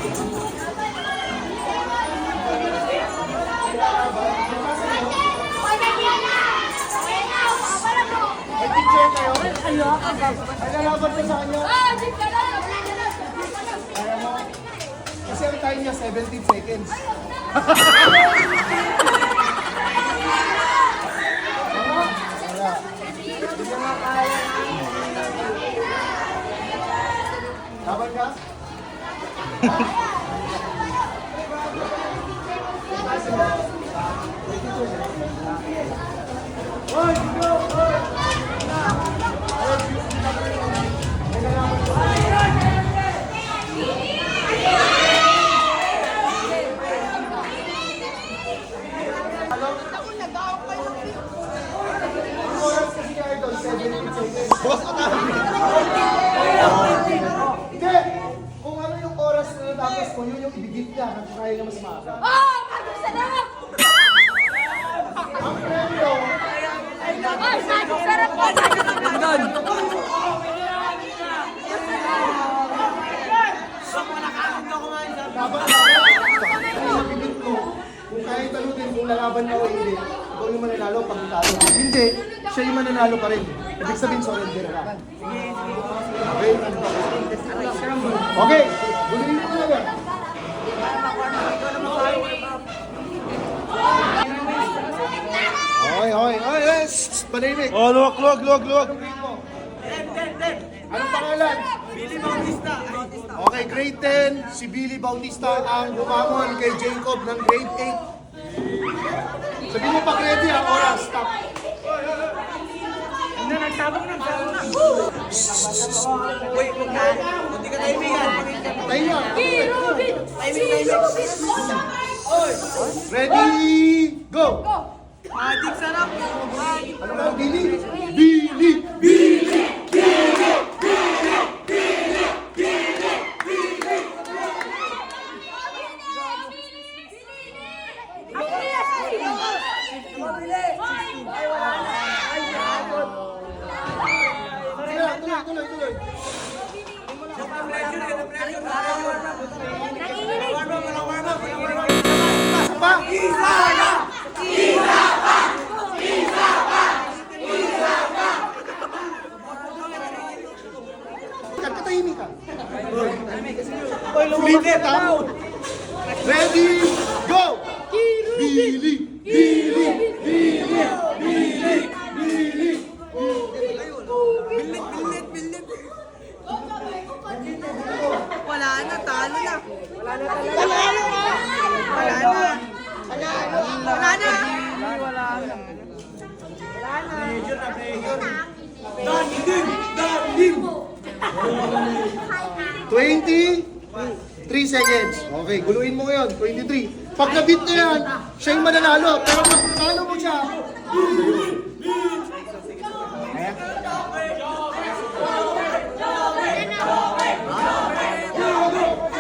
May picture kayo? Ay, lalaban ko sa kanya. Kaya mo? Kasi ang time niya, 17 seconds. Wala. Laban ka? Hoy! Hoy! Boss, hindi! Kung ano yung oras na natapos mo, yun yung ibigit niya na kaya na mas maaga. Oh! Masarap! Ang premyo, Ay, masarap po! laban kung nabibit mo, kung kaya talutin, kung lalaban ka o hindi, ikaw yung mananalo pag talo. Hindi, siya yung mananalo pa rin. Ibig sabihin, surrender ka. Okay? Okay, guluhin mo talaga. Oy, panimik. Oh, luwag. Anong grade mo? Anong pangalan? Billy Bautista. Okay, grade 10, si Billy Bautista ang lumamon kay Jacob ng grade 8. Sabi mo pag ready ang oras, stop. Nagsabog na. Uy, huwag ka. Hindi ka kaibigan. Tayo na. Rubin! Rubin! Ready, go! Magic sarap. Ano ba, Billy? Billy! Tuloy. Isa pa? Katahimik ka. Ulitin ha. Ready, go! Billy! Wala na, talo na. Wala na. Danim! 23 seconds. Okay, guluhin mo ngayon. 23. Pag na-beat na yan, siya yung mananalo. Pero pag talo mo siya,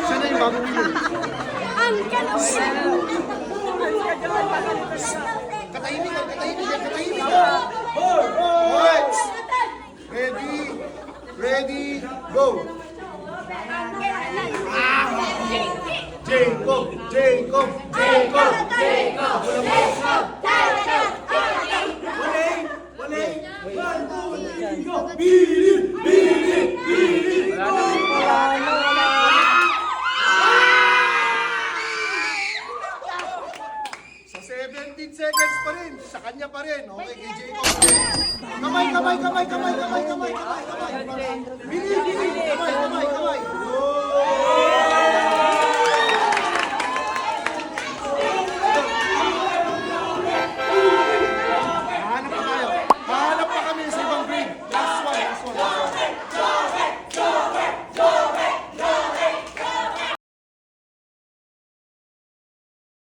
siya na yung bago winner. Ang kanasa! Katahimik ka. Alright. Ready, go! Jacob! Sa 17 seconds pa rin, sa kanya pa rin. Okay, kay Jacob pa rin. Kamay. Billy!